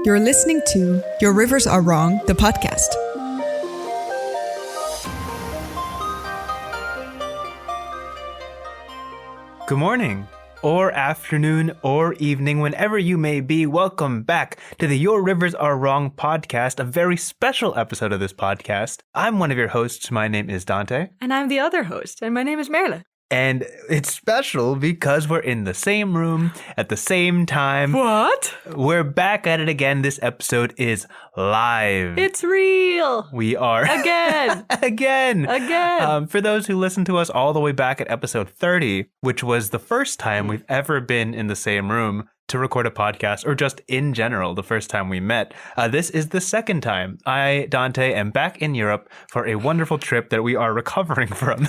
You're listening to Your Rivers Are Wrong, the podcast. Good morning, or afternoon, or evening, whenever you may be. Welcome back to the Your Rivers Are Wrong podcast, a very special episode of this podcast. I'm one of your hosts. My name is Dante. And I'm the other host, and my name is Merle. And it's special because we're in the same room at the same time. What? We're back at it again. This episode is live. It's real. We are. Again. Again. For those who listened to us all the way back at episode 30, which was the first time we've ever been in the same room to record a podcast, or just in general, the first time we met. This is the second time. I, Dante, am back in Europe for a wonderful trip that we are recovering from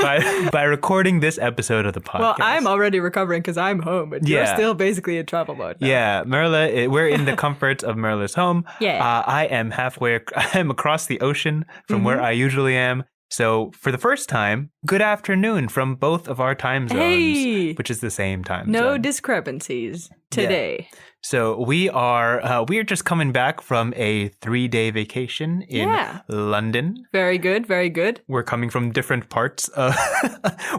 by recording this episode of the podcast. Well, I'm already recovering because I'm home, but you're still basically in travel mode now. Yeah, Merle, we're in the comforts of Merle's home. Yeah. I am I'm across the ocean from where I usually am. So for the first time, good afternoon from both of our time zones, which is the same time zone. No discrepancies today. Yeah. So we are just coming back from a 3-day vacation in London. Very good, very good. We're coming from different parts.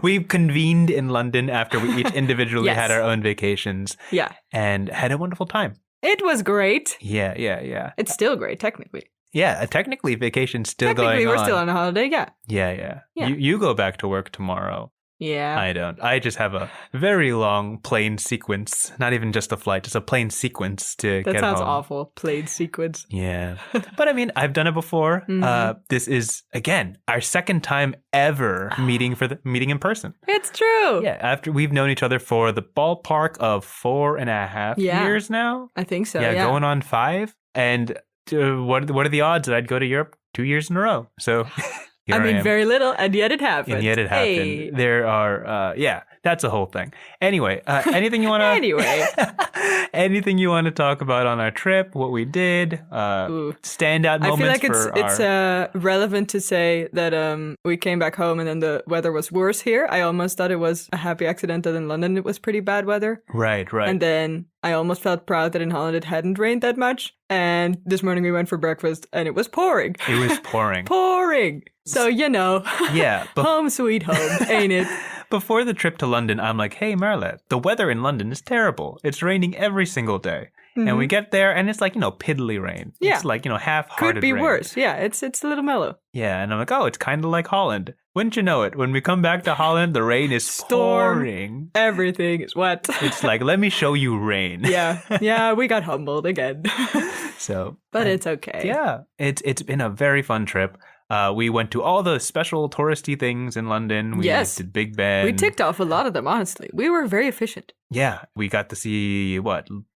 We've convened in London after we each individually had our own vacations. Yeah. And had a wonderful time. It was great. Yeah. It's still great, technically. Yeah, technically vacation's still going on. Technically, we're still on a holiday, yeah. Yeah. You go back to work tomorrow. Yeah. I don't. I just have a very long plane sequence. Not even just a flight, just a plane sequence to get home. That sounds awful. Plane sequence. Yeah. But I mean, I've done it before. This is, again, our second time ever meeting in person. It's true. Yeah, after we've known each other for the ballpark of 4.5 years now. I think so, Yeah, going on 5. And what are the odds that I'd go to Europe 2 years in a row? So I mean, very little, and yet it happened. Hey. There are, that's a whole thing. Anyway, anything you want to... anything you want to talk about on our trip, what we did, standout moments. I feel like it's relevant to say that we came back home and then the weather was worse here. I almost thought it was a happy accident that in London it was pretty bad weather. Right. And then I almost felt proud that in Holland it hadn't rained that much. And this morning we went for breakfast and it was pouring. It was pouring. Pouring. So, home sweet home, ain't it? Before the trip to London, I'm like, hey, Merle, the weather in London is terrible. It's raining every single day. And we get there and it's like, piddly rain. Yeah. It's like, half-hearted Could be rain. worse. Yeah, it's a little mellow. Yeah, and I'm like, oh, it's kind of like Holland. Wouldn't you know it? When we come back to Holland, the rain is pouring. Everything is wet. It's like, let me show you rain. Yeah, we got humbled again. But it's okay. Yeah, it's been a very fun trip. We went to all the special touristy things in London. We did Big Ben. We ticked off a lot of them, honestly. We were very efficient. Yeah, we got to see,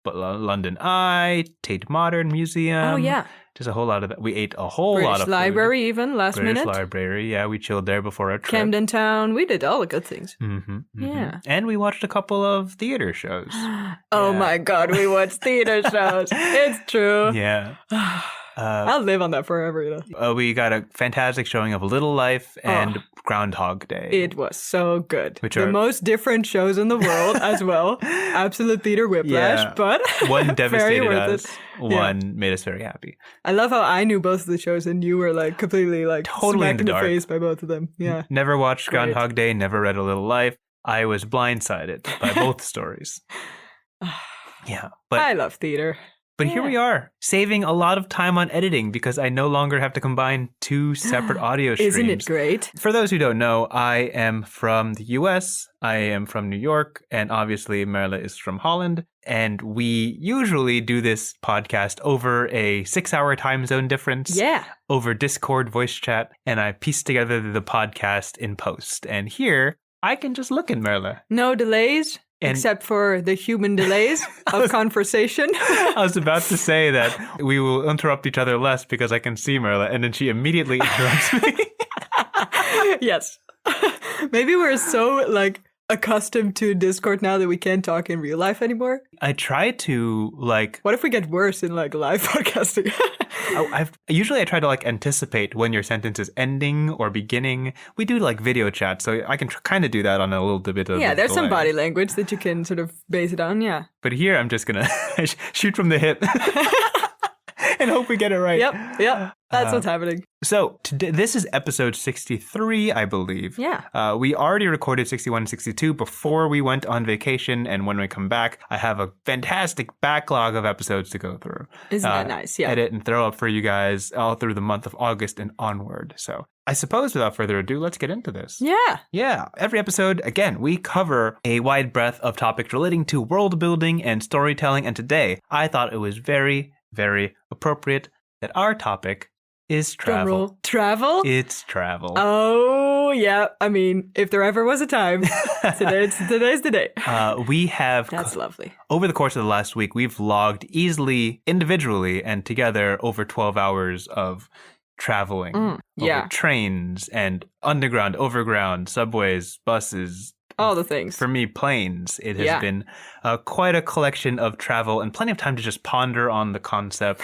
London Eye, Tate Modern Museum. Oh, yeah. Just a whole lot of that. We ate a whole lot of food. British Library even, last minute. British Library, yeah. We chilled there before our trip. Camden Town. We did all the good things. Yeah. And we watched a couple of theater shows. Oh, my God. We watched theater shows. It's true. Yeah. I'll live on that forever, We got a fantastic showing of Little Life and Groundhog Day. It was so good. Which are most different shows in the world as well. Absolute theater whiplash, but one devastated us. One made us very happy. I love how I knew both of the shows and you were like completely totally smacked in the face by both of them. Yeah. Never watched Groundhog Day, never read A Little Life. I was blindsided by both stories. Yeah. But I love theater. But here we are, saving a lot of time on editing because I no longer have to combine 2 separate audio streams. Isn't it great? For those who don't know, I am from the US, I am from New York, and obviously Merle is from Holland. And we usually do this podcast over a 6-hour time zone difference. Yeah. Over Discord voice chat, and I piece together the podcast in post. And here, I can just look at Merle. No delays. Except for the human delays of conversation. I was about to say that we will interrupt each other less because I can see Merle, and then she immediately interrupts me. Yes. Maybe we're so, accustomed to Discord now that we can't talk in real life anymore? I try to like. What if we get worse in like live podcasting? Usually I try to like anticipate when your sentence is ending or beginning. We do like video chat, so I can kind of do that on a little bit of there's some delay. body language that you can sort of base it on. Yeah. But here I'm just gonna shoot from the hip and hope we get it right. Yep. That's what's happening. So today, this is episode 63, I believe. Yeah. We already recorded 61 and 62 before we went on vacation. And when we come back, I have a fantastic backlog of episodes to go through. Isn't that nice? Yeah. Edit and throw up for you guys all through the month of August and onward. So I suppose without further ado, let's get into this. Yeah. Yeah. Every episode, again, we cover a wide breadth of topics relating to world building and storytelling. And today, I thought it was very, very appropriate that our topic is travel. Travel? It's travel. Oh, yeah. I mean, if there ever was a time, today's the day. We have... That's lovely. Over the course of the last week, we've logged easily, individually, and together over 12 hours of traveling. Over trains and underground, overground, subways, buses. All the things. For me, planes. It has been quite a collection of travel and plenty of time to just ponder on the concept.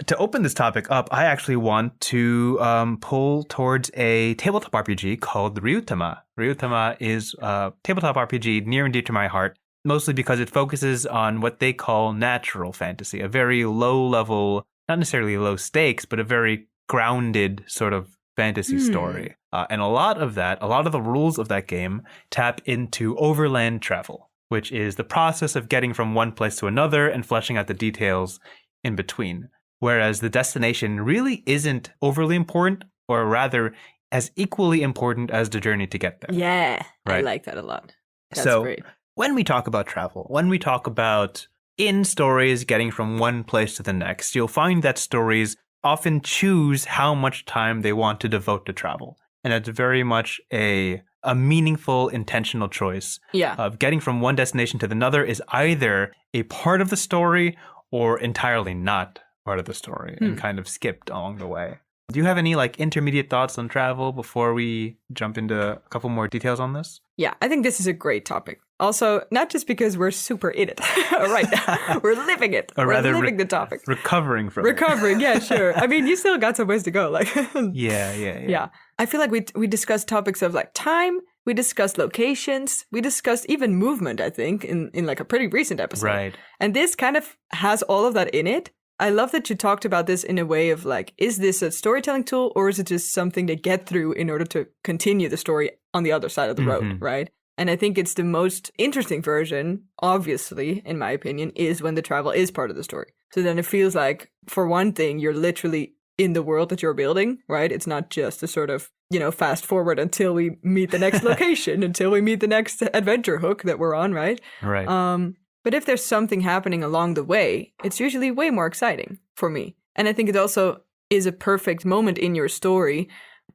To open this topic up, I actually want to pull towards a tabletop RPG called Ryutama. Ryutama is a tabletop RPG near and dear to my heart, mostly because it focuses on what they call natural fantasy, a very low level, not necessarily low stakes, but a very grounded sort of fantasy story. And a lot of the rules of that game tap into overland travel, which is the process of getting from one place to another and fleshing out the details in between. Whereas the destination really isn't overly important, or rather as equally important as the journey to get there. Yeah, right? I like that a lot. That's so great. When we talk about travel, when we talk about in stories getting from one place to the next, you'll find that stories often choose how much time they want to devote to travel. And it's very much a meaningful, intentional choice. Yeah. Of getting from one destination to another is either a part of the story or entirely not part of the story and kind of skipped along the way. Do you have any like intermediate thoughts on travel before we jump into a couple more details on this? Yeah, I think this is a great topic. Also, not just because we're super in it right now. We're living it. Or we're rather living the topic. Recovering from it. Yeah, sure. I mean, you still got some ways to go. Like, Yeah. I feel like we discussed topics of like time. We discussed locations. We discussed even movement, I think, in like a pretty recent episode. Right. And this kind of has all of that in it. I love that you talked about this in a way of like, is this a storytelling tool or is it just something to get through in order to continue the story on the other side of the road, right? And I think it's the most interesting version, obviously, in my opinion, is when the travel is part of the story. So then it feels like, for one thing, you're literally in the world that you're building, right? It's not just a sort of, fast forward until we meet the next location, until we meet the next adventure hook that we're on, right? Right. But if there's something happening along the way, it's usually way more exciting for me. And I think it also is a perfect moment in your story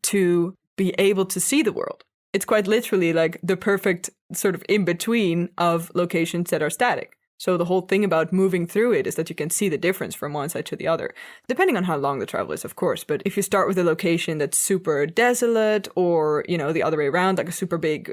to be able to see the world. It's quite literally like the perfect sort of in-between of locations that are static. So the whole thing about moving through it is that you can see the difference from one side to the other, depending on how long the travel is, of course. But if you start with a location that's super desolate or, the other way around, like a super big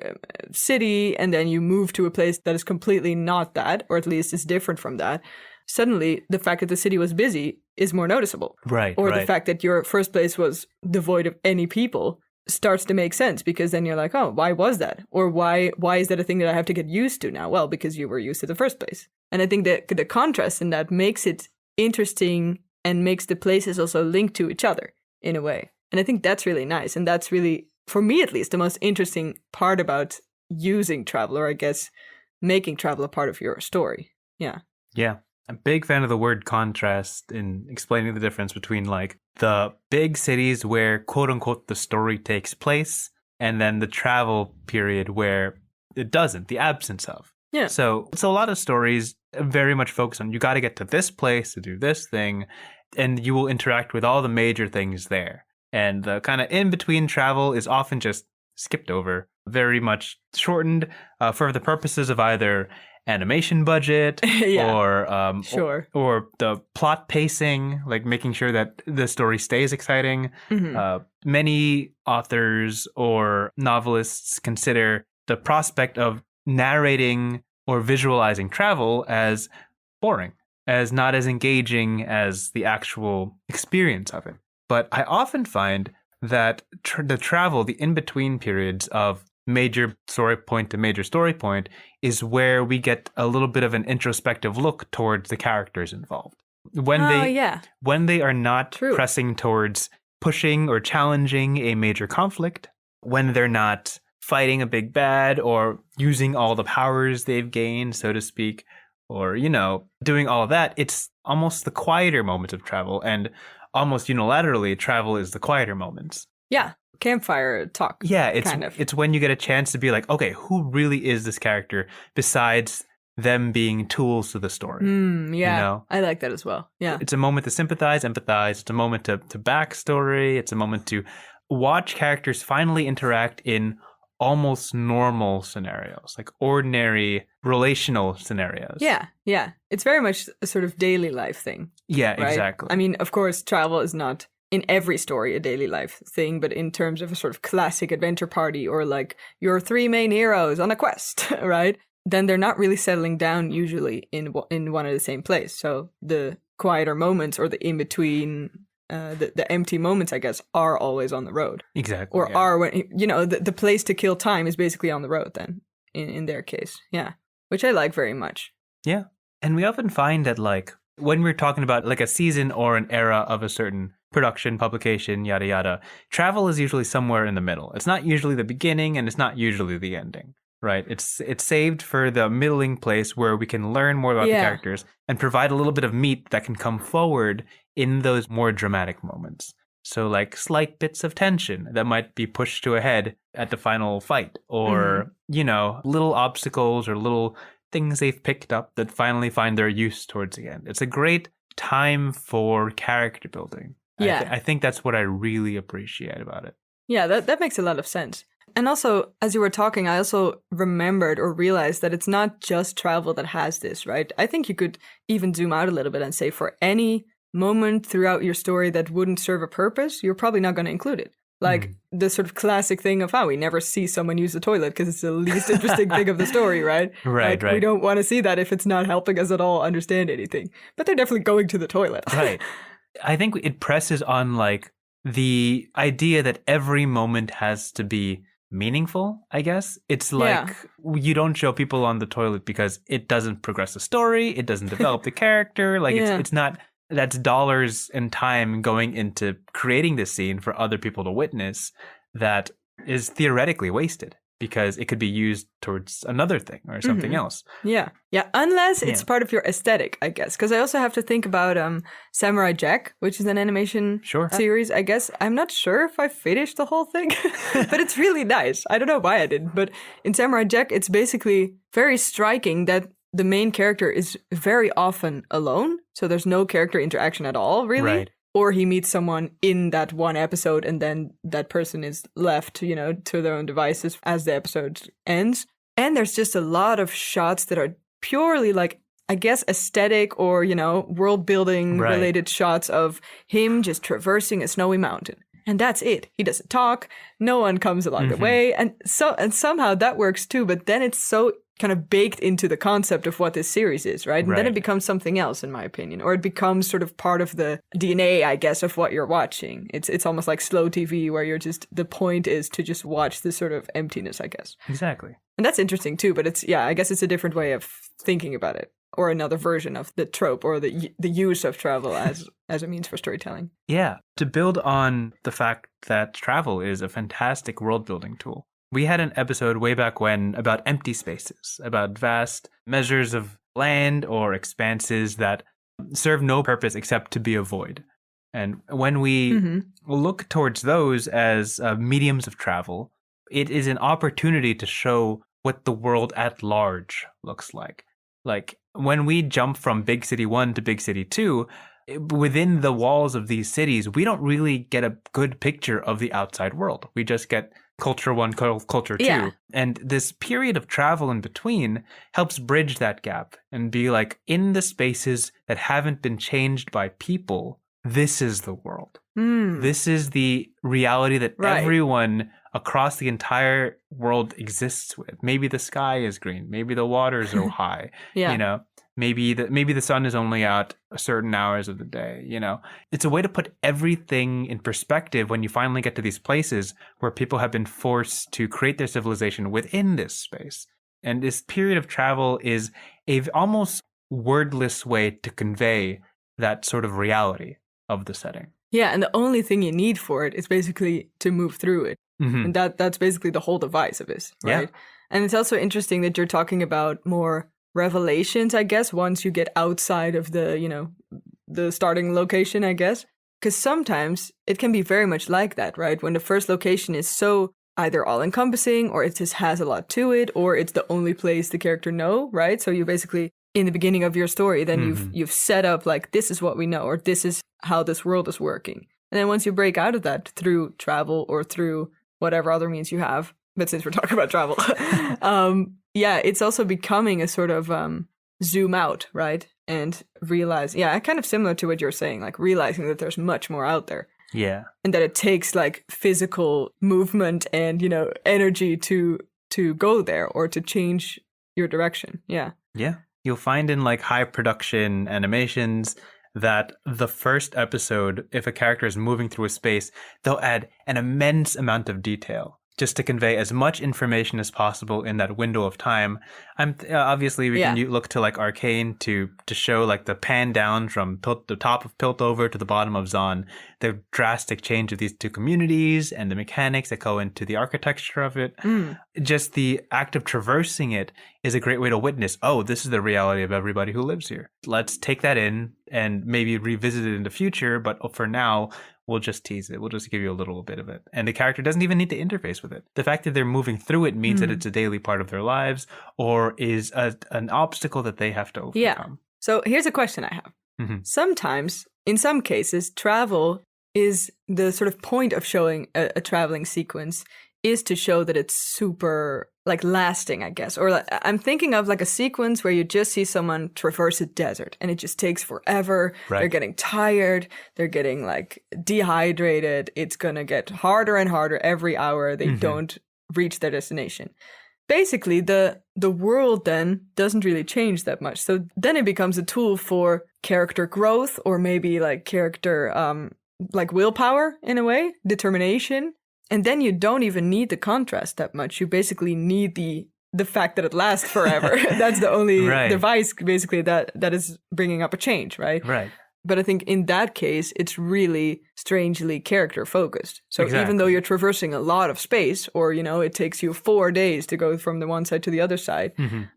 city, and then you move to a place that is completely not that, or at least is different from that, suddenly the fact that the city was busy is more noticeable. Right. Or the fact that your first place was devoid of any people starts to make sense, because then you're like, oh, why was that? Or why is that a thing that I have to get used to now? Well, because you were used to the first place. And I think that the contrast in that makes it interesting and makes the places also link to each other in a way. And I think that's really nice. And that's really, for me at least, the most interesting part about using travel, or I guess making travel a part of your story. Yeah. Yeah. I'm a big fan of the word contrast in explaining the difference between like the big cities where quote unquote the story takes place and then the travel period where it doesn't, the absence of. Yeah. So a lot of stories very much focus on you got to get to this place to do this thing, and you will interact with all the major things there. And the kind of in-between travel is often just skipped over, very much shortened for the purposes of either animation budget or the plot pacing, like making sure that the story stays exciting. Many authors or novelists consider the prospect of narrating or visualizing travel as boring, as not as engaging as the actual experience of it. But I often find that the travel, the in-between periods of major story point to major story point, is where we get a little bit of an introspective look towards the characters involved. When they are not pressing towards pushing or challenging a major conflict, when they're not fighting a big bad or using all the powers they've gained, so to speak, or, doing all of that, it's almost the quieter moments of travel. And almost unilaterally, travel is the quieter moments. Yeah. Campfire talk. Yeah, it's when you get a chance to be like, okay, who really is this character besides them being tools to the story? I like that as well. Yeah. It's a moment to sympathize, empathize. It's a moment to backstory. It's a moment to watch characters finally interact in almost normal scenarios, like ordinary relational scenarios. Yeah. It's very much a sort of daily life thing. Yeah, right? Exactly. I mean, of course, travel is not in every story a daily life thing, but in terms of a sort of classic adventure party or like your three main heroes on a quest, right? Then they're not really settling down usually in one and the same place. So the quieter moments or the in-between, the empty moments, I guess, are always on the road. Exactly. Or are when, the place to kill time is basically on the road then, in their case. Yeah. Which I like very much. Yeah. And we often find that like when we're talking about like a season or an era of a certain production, publication, yada, yada, travel is usually somewhere in the middle. It's not usually the beginning and it's not usually the ending, right? It's saved for the middling place where we can learn more about the characters and provide a little bit of meat that can come forward in those more dramatic moments. So like slight bits of tension that might be pushed to a head at the final fight or, little obstacles or little things they've picked up that finally find their use towards the end. It's a great time for character building. Yeah. I think that's what I really appreciate about it. Yeah, that makes a lot of sense. And also, as you were talking, I also remembered or realized that it's not just travel that has this, right? I think you could even zoom out a little bit and say for any moment throughout your story that wouldn't serve a purpose, you're probably not going to include it. Like the sort of classic thing of how we never see someone use the toilet because it's the least interesting thing of the story, right? Right. We don't want to see that if it's not helping us at all understand anything. But they're definitely going to the toilet. Right. I think it presses on like the idea that every moment has to be meaningful, I guess. It's like you don't show people on the toilet because it doesn't progress the story. It doesn't develop the character. Like it's not, that's dollars and time going into creating this scene for other people to witness that is theoretically wasted because it could be used towards another thing or something else. Yeah. Unless it's part of your aesthetic, I guess. Because I also have to think about Samurai Jack, which is an animation series, I guess. I'm not sure if I finished the whole thing, but it's really nice. I don't know why I didn't. But in Samurai Jack, it's basically very striking that the main character is very often alone. So there's no character interaction at all, really. Right. Or he meets someone in that one episode and then that person is left, to their own devices as the episode ends. And there's just a lot of shots that are purely like, I guess, aesthetic or, world building related shots of him just traversing a snowy mountain. And that's it. He doesn't talk. No one comes along the way. And somehow that works too. But then it's so kind of baked into the concept of what this series is, right? And then it becomes something else, in my opinion. Or it becomes sort of part of the DNA, I guess, of what you're watching. It's almost like slow TV where you're just, the point is to just watch this sort of emptiness, I guess. Exactly. And that's interesting too, but I guess it's a different way of thinking about it. Or another version of the trope or the use of travel as a means for storytelling. Yeah. To build on the fact that travel is a fantastic world building tool. We had an episode way back when about empty spaces, about vast measures of land or expanses that serve no purpose except to be a void. And when we look towards those as mediums of travel, it is an opportunity to show what the world at large looks like. Like when we jump from Big City 1 to Big City 2, within the walls of these cities, we don't really get a good picture of the outside world. We just get culture 1, culture 2. Yeah. And this period of travel in between helps bridge that gap and be like, in the spaces that haven't been changed by people, this is the world. This is the reality that everyone across the entire world exists with. Maybe the sky is green. Maybe the waters are high. Yeah. You know, maybe the sun is only out certain hours of the day. You know, it's a way to put everything in perspective when you finally get to these places where people have been forced to create their civilization within this space. And this period of travel is a almost wordless way to convey that sort of reality of the setting. Yeah, and the only thing you need for it is basically to move through it. Mm-hmm. And that's basically the whole device of this, right? Yeah. And it's also interesting that you're talking about more revelations, I guess, once you get outside of the, you know, the starting location, I guess. Because sometimes it can be very much like that, right? When the first location is so either all-encompassing, or it just has a lot to it, or it's the only place the character know, right? So you basically, in the beginning of your story, then you've set up like, this is what we know, or this is how this world is working. And then once you break out of that through travel or through whatever other means you have, but since we're talking about travel, yeah, it's also becoming a sort of zoom out, right? And realize, yeah, kind of similar to what you're saying, like realizing that there's much more out there. Yeah. And that it takes like physical movement and, you know, energy to go there or to change your direction. Yeah. Yeah. You'll find in like high production animations that the first episode, if a character is moving through a space, they'll add an immense amount of detail just to convey as much information as possible in that window of time. Obviously we can look to like Arcane to show like the pan down from the top of Piltover to the bottom of Zon, the drastic change of these two communities and the mechanics that go into the architecture of it. Just the act of traversing it is a great way to witness, oh, this is the reality of everybody who lives here. Let's take that in and maybe revisit it in the future, but for now, we'll just tease it. We'll just give you a little bit of it. And the character doesn't even need to interface with it. The fact that they're moving through it means that it's a daily part of their lives or is an obstacle that they have to overcome. Yeah. So here's a question I have. Sometimes, in some cases, travel is the sort of point of showing a traveling sequence is to show that it's super like lasting, I guess. Or like, I'm thinking of like a sequence where you just see someone traverse a desert and it just takes forever. Right. They're getting tired. They're getting like dehydrated. It's going to get harder and harder every hour. They don't reach their destination. Basically, the world then doesn't really change that much. So then it becomes a tool for character growth or maybe like character, like willpower in a way, determination. And then you don't even need the contrast that much. You basically need the fact that it lasts forever. That's the only device, basically, that is bringing up a change, right? Right. But I think in that case, it's really strangely character focused. So even though you're traversing a lot of space, or, you know, it takes you 4 days to go from the one side to the other side,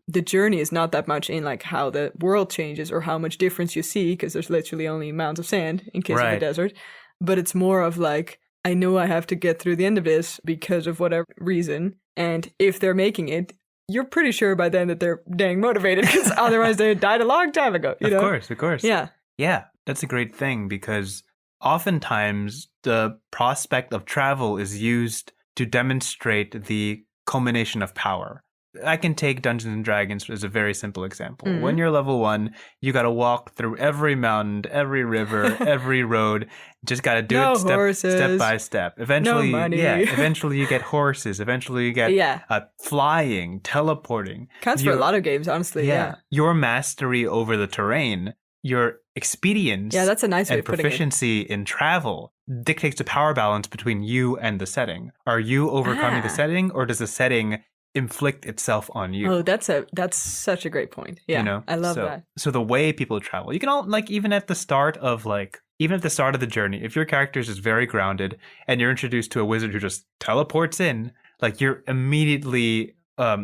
the journey is not that much in like how the world changes or how much difference you see, because there's literally only mounds of sand in case of a desert. But it's more of like, I know I have to get through the end of this because of whatever reason. And if they're making it, you're pretty sure by then that they're dang motivated, because otherwise they died a long time ago. You know? Of course. Yeah. Yeah, that's a great thing, because oftentimes the prospect of travel is used to demonstrate the culmination of power. I can take Dungeons and Dragons as a very simple example. When you're level 1, you got to walk through every mountain, every river, every road. Just got to do it step by step. Eventually, eventually you get horses. Eventually you get flying, teleporting. Counts for a lot of games, honestly. Yeah. Your mastery over the terrain, your expedience, that's a nice way and of putting proficiency in travel dictates the power balance between you and the setting. Are you overcoming the setting, or does the setting inflict itself on you? Oh, that's such a great point. Yeah, you know? I love that. So the way people travel, you can all like even at the start of the journey, if your character is just very grounded and you're introduced to a wizard who just teleports in, like you're immediately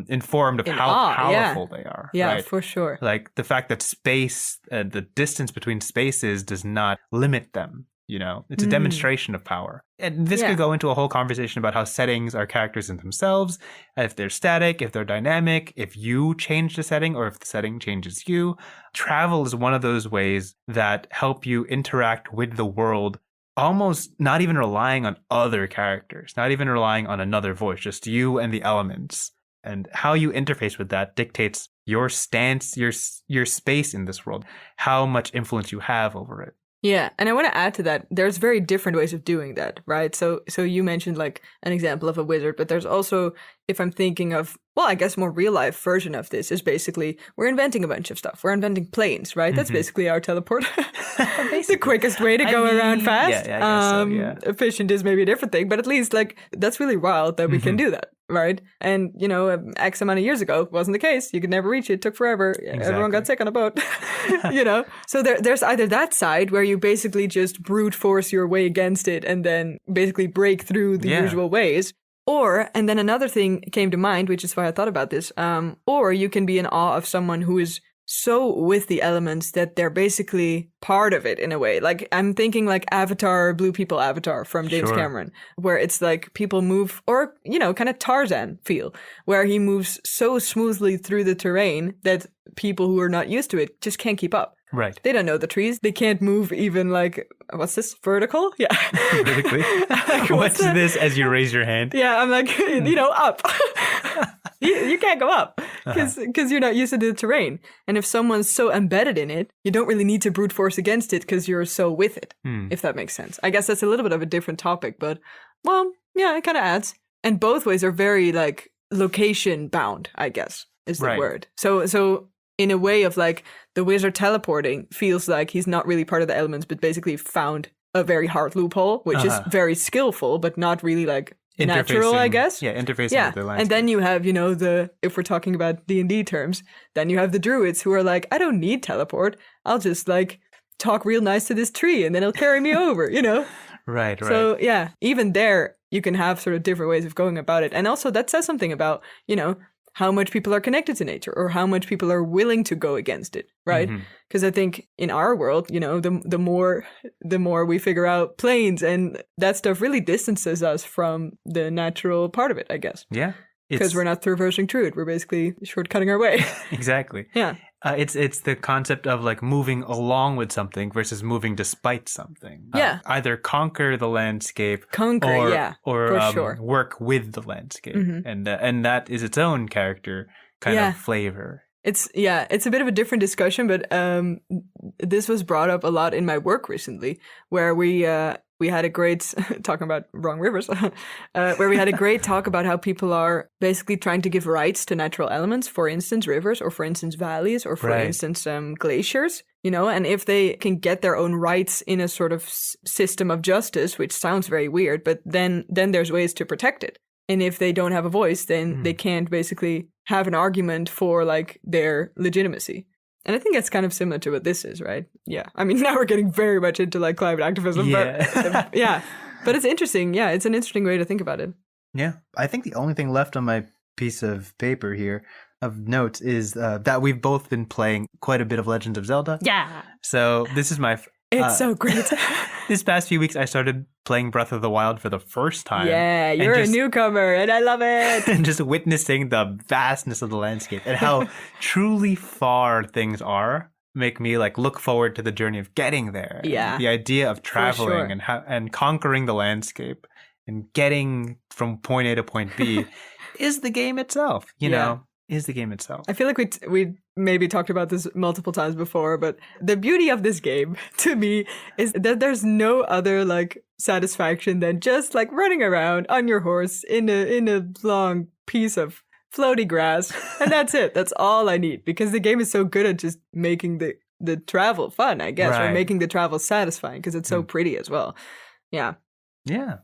informed of how powerful they are. Yeah, right? For sure. Like the fact that space, the distance between spaces does not limit them. You know, it's a demonstration of power. And this could go into a whole conversation about how settings are characters in themselves, if they're static, if they're dynamic, if you change the setting or if the setting changes you. Travel is one of those ways that help you interact with the world, almost not even relying on other characters, not even relying on another voice, just you and the elements. And how you interface with that dictates your stance, your space in this world, how much influence you have over it. Yeah, and I want to add to that, there's very different ways of doing that, right? So you mentioned like an example of a wizard, but there's also, if I'm thinking of, well, I guess more real life version of this is basically we're inventing a bunch of stuff. We're inventing planes, right? That's basically our teleport. The quickest way to go around fast. Yeah, I guess so, yeah. Efficient is maybe a different thing, but at least like that's really wild that we can do that, right? And you know, X amount of years ago wasn't the case. You could never reach it. It took forever. Everyone got sick on a boat. You know, so there's either that side where you basically just brute force your way against it and then basically break through the usual ways. Or, and then another thing came to mind, which is why I thought about this, or you can be in awe of someone who is so with the elements that they're basically part of it in a way. Like I'm thinking like Avatar, Blue People Avatar from James Cameron, where it's like people move, or, you know, kind of Tarzan feel, where he moves so smoothly through the terrain that people who are not used to it just can't keep up. Right. They don't know the trees. They can't move even like, what's this, vertical? Yeah. Vertically? Like, what's this as you raise your hand? Yeah, I'm like, you know, up. You can't go up because you're not used to the terrain. And if someone's so embedded in it, you don't really need to brute force against it because you're so with it, if that makes sense. I guess that's a little bit of a different topic, but well, yeah, it kind of adds. And both ways are very like location bound, I guess, is the word. So in a way of like the wizard teleporting feels like he's not really part of the elements, but basically found a very hard loophole, which is very skillful, but not really like natural, I guess. Yeah, interfacing with the landscape. And then you have, you know, if we're talking about D&D terms, then you have the druids who are like, I don't need teleport. I'll just like talk real nice to this tree and then it'll carry me over, you know? Right. So yeah, even there you can have sort of different ways of going about it. And also that says something about, you know, how much people are connected to nature or how much people are willing to go against it, right? Because I think in our world, you know, the more we figure out planes and that stuff really distances us from the natural part of it, I guess. Yeah. Because we're not traversing through it. We're basically shortcutting our way. Exactly. Yeah. It's the concept of like moving along with something versus moving despite something. Yeah. Either conquer the landscape or work with the landscape. And that is its own character kind of flavor. It's a bit of a different discussion, but this was brought up a lot in my work recently, where we had a great talking about wrong rivers, where we had a great talk about how people are basically trying to give rights to natural elements, for instance, rivers, or for instance, valleys, or for instance, glaciers. You know, and if they can get their own rights in a sort of system of justice, which sounds very weird, but then there's ways to protect it. And if they don't have a voice, then they can't basically have an argument for like their legitimacy. And I think that's kind of similar to what this is, right? Yeah. I mean, now we're getting very much into like climate activism, but yeah. But it's interesting. Yeah, it's an interesting way to think about it. Yeah. I think the only thing left on my piece of paper here of notes is that we've both been playing quite a bit of Legend of Zelda. Yeah. So this is my... It's so great. This past few weeks, I started playing Breath of the Wild for the first time. Yeah, you're a newcomer, and I love it. And just witnessing the vastness of the landscape and how truly far things are make me like look forward to the journey of getting there. Yeah, the idea of traveling and conquering the landscape and getting from point A to point B is the game itself. You know. Is the game itself. I feel like we maybe talked about this multiple times before, but the beauty of this game to me is that there's no other like satisfaction than just like running around on your horse in a long piece of floaty grass, and that's it. That's all I need, because the game is so good at just making the travel fun, I guess, or making the travel satisfying because it's so pretty as well. Yeah. Yeah.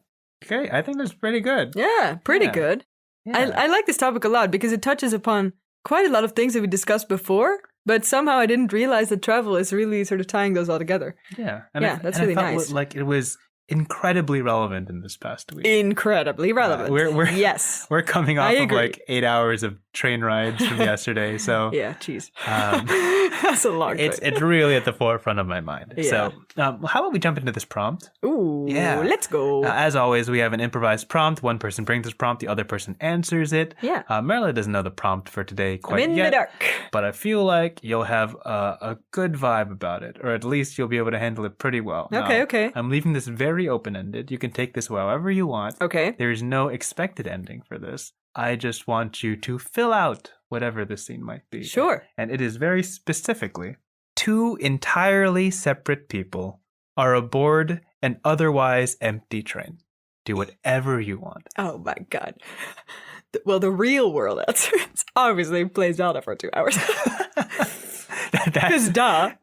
Okay, I think that's pretty good. Yeah, pretty good. Yeah. I like this topic a lot because it touches upon quite a lot of things that we discussed before, but somehow I didn't realize that travel is really sort of tying those all together. Yeah. That's really nice. Like it was incredibly relevant in this past week. Incredibly relevant. Yes. We're coming off of like 8 hours of train rides from yesterday. So yeah, geez. That's a long time. It's really at the forefront of my mind. Yeah. So how about we jump into this prompt? Ooh, let's go. As always, we have an improvised prompt. One person brings this prompt, the other person answers it. Yeah. Merle doesn't know the prompt for today quite yet. I'm in the dark. But I feel like you'll have a good vibe about it, or at least you'll be able to handle it pretty well. Okay. I'm leaving this very open-ended. You can take this however you want. Okay. There is no expected ending for this. I just want you to fill out whatever the scene might be. Sure. And it is very specifically 2 entirely separate people are aboard an otherwise empty train. Do whatever you want. Oh my god. Well, the real world answer obviously plays Zelda for 2 hours. Because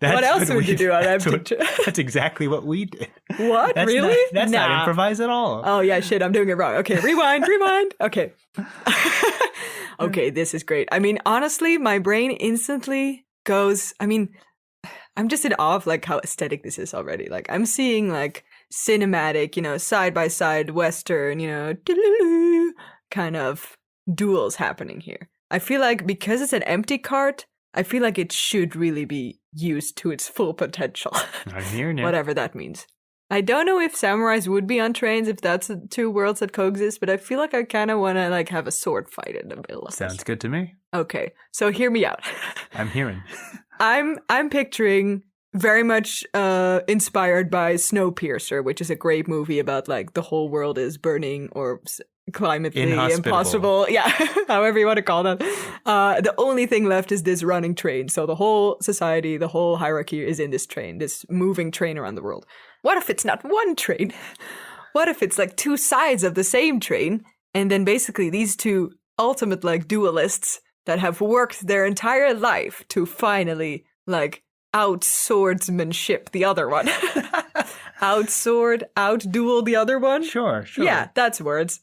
what else would you do on empty train? That's exactly what we did. What? Really? That's not improvise at all. Oh yeah, shit, I'm doing it wrong. Okay, rewind. Okay. Okay, this is great. I mean, honestly, my brain instantly goes, I'm just in awe of like how aesthetic this is already. Like I'm seeing like cinematic, side by side Western, kind of duels happening here. I feel like because it's an empty cart, I feel like it should really be used to its full potential. I'm here now. Whatever that means. I don't know if samurais would be on trains if that's the two worlds that coexist, but I feel like I kind of want to like have a sword fight in the middle of Sounds this. good to me. Okay, so hear me out. I'm hearing. I'm picturing very much inspired by Snowpiercer, which is a great movie about like the whole world is burning or climately impossible. Yeah, however you want to call that. The only thing left is this running train. So the whole society, the whole hierarchy is in this train, this moving train around the world. What if it's not one train? What if it's like two sides of the same train? And then basically these two ultimate like duelists that have worked their entire life to finally like out-swordsmanship the other one. Out-sword, out-duel the other one? Sure. Yeah, that's words.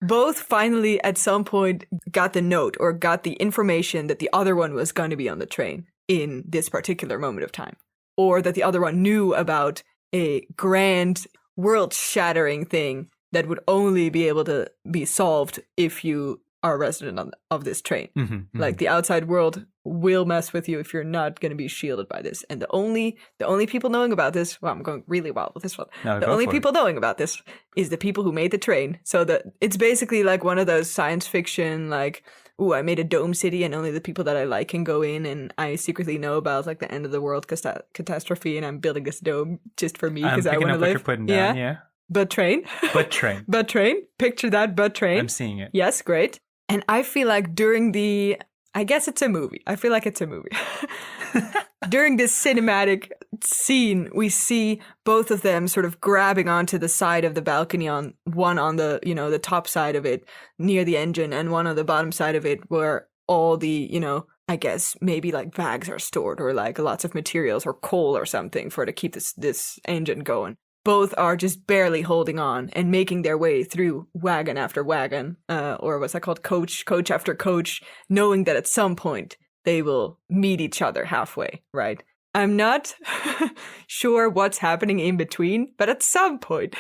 Both finally at some point got the note or got the information that the other one was going to be on the train in this particular moment of time. Or that the other one knew about a grand, world-shattering thing that would only be able to be solved if you are a resident of this train. Like the outside world will mess with you if you're not going to be shielded by this. And the only people knowing about this, well, I'm going really wild with this one. No, the only people knowing about this is the people who made the train. So that it's basically like one of those science fiction, like, ooh, I made a dome city and only the people that I like can go in, and I secretly know about like the end of the world catastrophe, and I'm building this dome just for me because I want to live. What you're putting down, yeah. But train. But train. But train. Picture that, but train. I'm seeing it. Yes, great. And I feel like during I guess it's a movie. I feel like it's a movie. During this cinematic scene, we see both of them sort of grabbing onto the side of the balcony, one on the, the top side of it near the engine, and one on the bottom side of it where all the, I guess maybe like bags are stored or like lots of materials or coal or something to keep this engine going. Both are just barely holding on and making their way through wagon after wagon, or what's that called? Coach after coach, knowing that at some point they will meet each other halfway, right? I'm not sure what's happening in between, but at some point,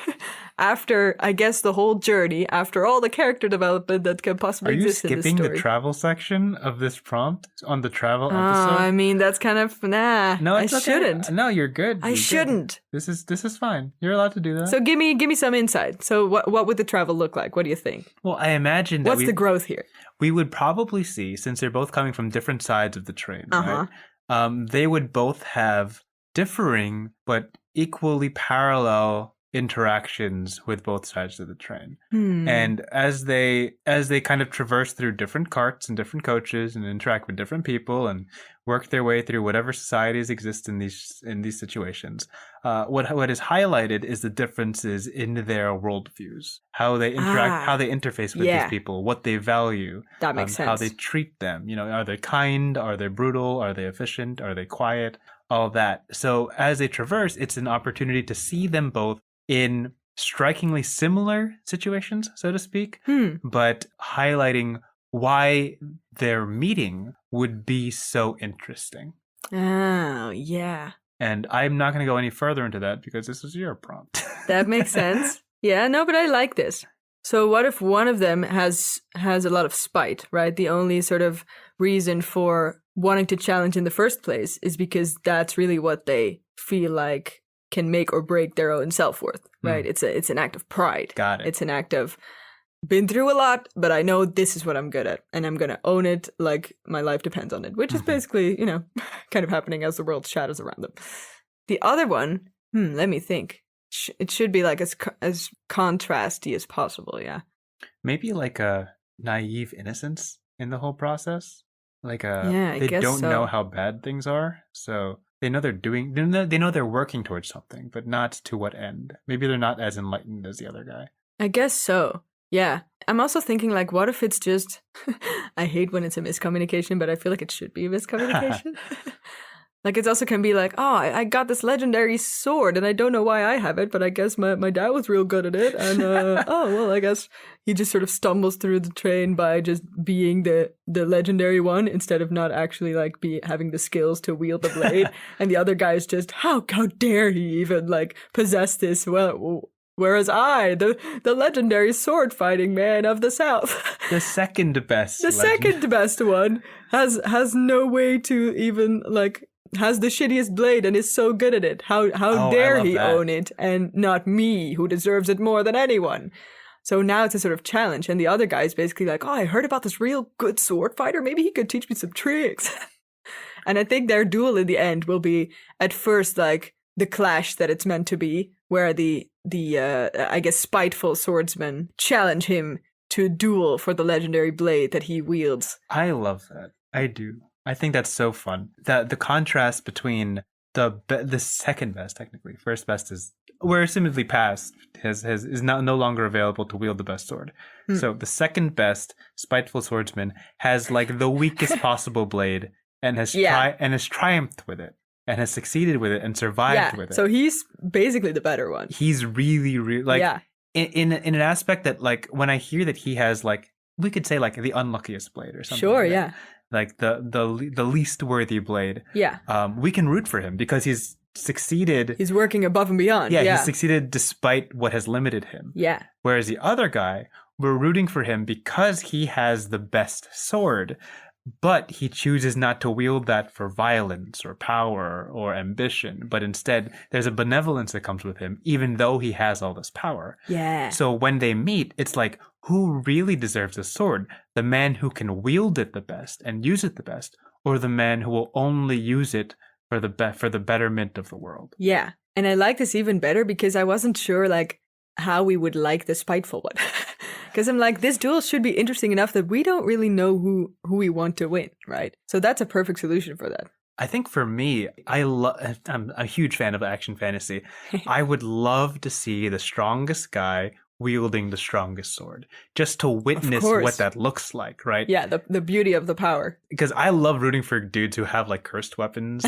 after, I guess, the whole journey, after all the character development that can possibly exist in this story. Are you skipping the travel section of this prompt on the travel episode? That's kind of, No, I shouldn't. No, you're good. I shouldn't. This is fine. You're allowed to do that. So give me some insight. So what would the travel look like? What do you think? Well, I imagine that what's the growth here? We would probably see, since they're both coming from different sides of the train, right? They would both have differing but equally parallel interactions with both sides of the train. And as they kind of traverse through different carts and different coaches and interact with different people and work their way through whatever societies exist in these situations, what is highlighted is the differences in their worldviews, how they interact, how they interface with these people, what they value, that makes sense. How they treat them. Are they kind? Are they brutal? Are they efficient? Are they quiet? All that. So as they traverse, it's an opportunity to see them both in strikingly similar situations, so to speak, but highlighting why their meeting would be so interesting. Oh, yeah. And I'm not going to go any further into that because this is your prompt. That makes sense. Yeah, no, but I like this. So what if one of them has a lot of spite, right? The only sort of reason for wanting to challenge in the first place is because that's really what they feel like can make or break their own self-worth, right? It's an act of pride. Got it. It's an act of been through a lot, but I know this is what I'm good at, and I'm going to own it like my life depends on it, which is basically, kind of happening as the world shadows around them. The other one, let me think. It should be like as contrasty as possible, yeah. Maybe like a naive innocence in the whole process. Like I they guess don't so. know how bad things are, so They know they know they're working towards something, but not to what end. Maybe they're not as enlightened as the other guy. I guess so. Yeah. I'm also thinking, like, what if it's just, I hate when it's a miscommunication, but I feel like it should be a miscommunication. Like, it also can be like, oh, I got this legendary sword, and I don't know why I have it, but I guess my dad was real good at it, and, oh, well, I guess he just sort of stumbles through the train by just being the legendary one, instead of not actually, like, having the skills to wield the blade, and the other guy is just, how dare he even, like, possess this, whereas I, the legendary sword fighting man of the South, the second best one, has no way to even, like, has the shittiest blade and is so good at it. How dare he own it, and not me, who deserves it more than anyone. So now it's a sort of challenge, and the other guy is basically like, oh, I heard about this real good sword fighter. Maybe he could teach me some tricks. And I think their duel in the end will be, at first, like, the clash that it's meant to be, where the I guess spiteful swordsmen challenge him to a duel for the legendary blade that he wields. I love that. I do. I think that's so fun. That the contrast between the second best, technically, first best is we're assumedly past is no longer available to wield the best sword. So the second best spiteful swordsman has like the weakest possible blade and has triumphed with it and has succeeded with it and survived with it. So he's basically the better one. He's really like in an aspect that, like, when I hear that he has, like, we could say, like, the unluckiest blade or something. Sure, like that. Like the least worthy blade. Yeah. We can root for him because he's succeeded. He's working above and beyond. Yeah, he's succeeded despite what has limited him. Yeah. Whereas the other guy, we're rooting for him because he has the best sword, but he chooses not to wield that for violence or power or ambition, but instead there's a benevolence that comes with him, even though he has all this power. Yeah. So when they meet, it's like, who really deserves the sword? The man who can wield it the best and use it the best, or the man who will only use it for the betterment of the world? Yeah. And I like this even better because I wasn't sure, like, how we would like the spiteful one. Because I'm like, this duel should be interesting enough that we don't really know who we want to win, right? So that's a perfect solution for that. I think for me, I'm a huge fan of action fantasy. I would love to see the strongest guy wielding the strongest sword, just to witness what that looks like, right? Yeah, the beauty of the power. Because I love rooting for dudes who have, like, cursed weapons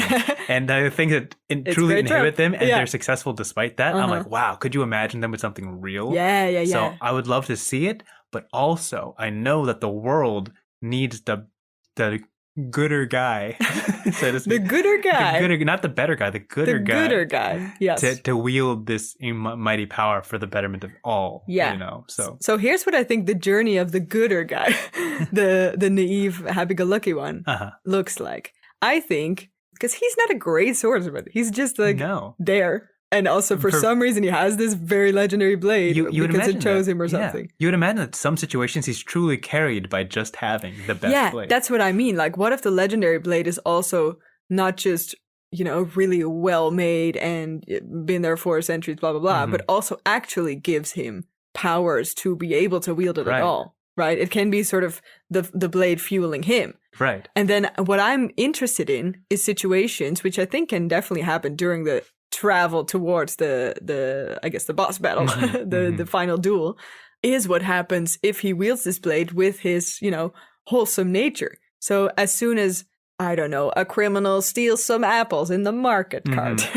and I think that it truly inhibit them, and they're successful despite that. I'm like, wow, could you imagine them with something real? Yeah. So I would love to see it, but also I know that the world needs the gooder guy. So to speak. The gooder guy. Not the better guy, the gooder guy. The gooder guy, yes. To wield this mighty power for the betterment of all. Yeah. You know, so here's what I think the journey of the gooder guy, the naive, happy-go-lucky one, looks like. I think, because he's not a great swordsman. He's just like there. And also, for some reason, he has this very legendary blade because it chose him or something. Yeah. You would imagine that some situations he's truly carried by just having the best blade. Yeah, that's what I mean. Like, what if the legendary blade is also not just, you know, really well made and been there for centuries, blah, blah, blah, but also actually gives him powers to be able to wield it at all, right? It can be sort of the blade fueling him. Right. And then what I'm interested in is situations, which I think can definitely happen during the travel towards the I guess the boss battle, the final duel, is what happens if he wields this blade with his, you know, wholesome nature. So as soon as, I don't know, a criminal steals some apples in the market cart,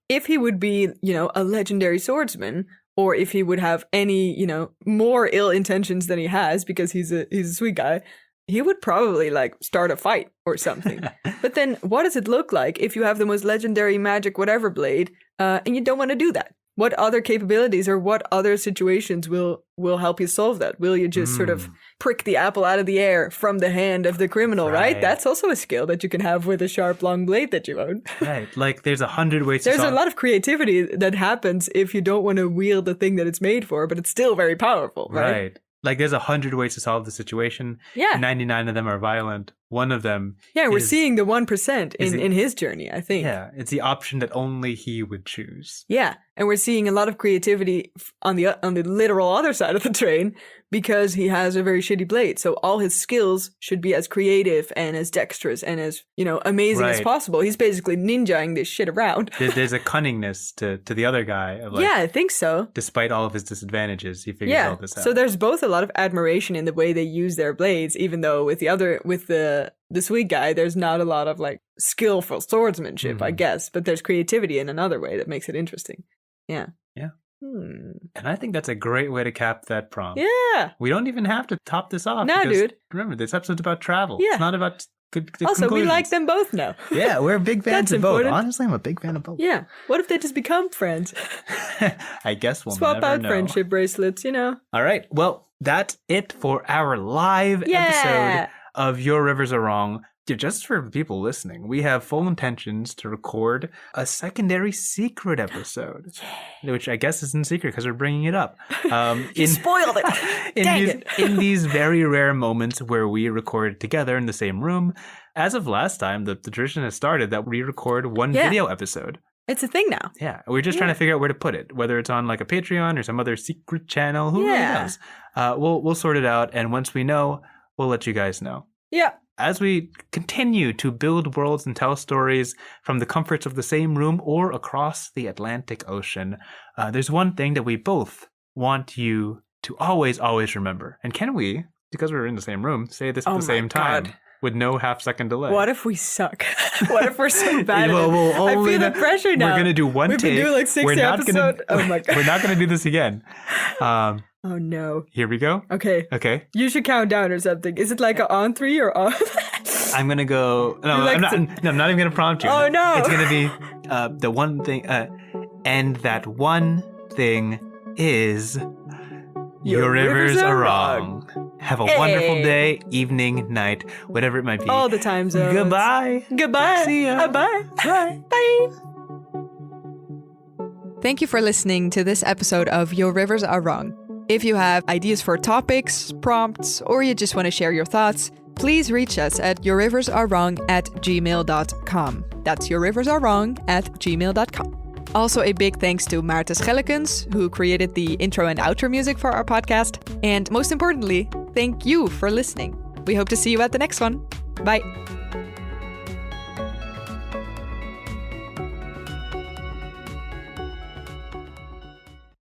if he would be, you know, a legendary swordsman, or if he would have any, you know, more ill intentions than he has because he's a sweet guy, he would probably, like, start a fight or something. But then what does it look like if you have the most legendary magic whatever blade and you don't want to do that? What other capabilities or what other situations will help you solve that? Will you just sort of prick the apple out of the air from the hand of the criminal, right? That's also a skill that you can have with a sharp, long blade that you own. Right. Like, there's 100 ways to solve. There's a lot of creativity that happens if you don't want to wield the thing that it's made for, but it's still very powerful, right? Like, there's 100 ways to solve the situation. Yeah. 99 of them are violent. one of them. Yeah, we're is- seeing the 1% is it- in his journey, I think. Yeah, it's the option that only he would choose. Yeah, and we're seeing a lot of creativity on the literal other side of the train because he has a very shitty blade. So all his skills should be as creative and as dexterous and as, amazing as Right. possible. He's basically ninjaing this shit around. There's a cunningness to the other guy. Of like, Yeah, I think so. despite all of his disadvantages, he figures all Yeah. this out. So there's both a lot of admiration in the way they use their blades, even though with the sweet guy, there's not a lot of like skillful swordsmanship, I Mhm. guess, but there's creativity in another way that makes it interesting. Yeah. Yeah. Hmm. And I think that's a great way to cap that prompt. Yeah. We don't even have to top this off. No, because dude. Remember, this episode's about travel. Yeah. It's not about good Also, we like conclusions. them both now. Yeah, we're big fans That's of both. important. Honestly, I'm a big fan of both. Yeah. What if they just become friends? I guess we'll Swap never out know. friendship bracelets, All right. Well, that's it for our live Yeah. episode of Your Rivers Are Wrong. Just for people listening, we have full intentions to record a secondary secret episode, which I guess isn't secret because we're bringing it up. You spoiled it. Dang in these very rare moments where we record together in the same room. As of last time, the tradition has started that we record one Yeah. video episode. It's a thing now. Yeah, we're just trying to figure out where to put it, whether it's on like a Patreon or some other secret channel. Who really Yeah. knows? We'll sort it out, and once we know, we'll let you guys know. Yeah. As we continue to build worlds and tell stories from the comforts of the same room or across the Atlantic Ocean, there's one thing that we both want you to always remember. And can we, because we're in the same room, say this at Oh the same my time God. with no half-second delay? What if we suck? What if we're so bad at Well, it? we'll I only feel the know- pressure now. We're going to do one We've take. been doing like 60 episodes. Oh my God. We're not going to do this again. Oh no. Here we go. Okay. Okay. You should count down or something. Is it like a on 3 or on? I'm gonna go. No, You like I'm not even gonna prompt you. Oh, no. It's gonna be the one thing, and that one thing is your rivers are wrong. Have a wonderful Hey. day, evening, night, whatever it might be. All the time zones. Goodbye. Goodbye. See ya. Bye. Bye. Bye. Thank you for listening to this episode of Your Rivers Are Wrong. If you have ideas for topics, prompts, or you just want to share your thoughts, please reach us at yourriversarewrong@gmail.com. That's yourriversarewrong@gmail.com. Also, a big thanks to Maarten Schellekens, who created the intro and outro music for our podcast. And most importantly, thank you for listening. We hope to see you at the next one. Bye.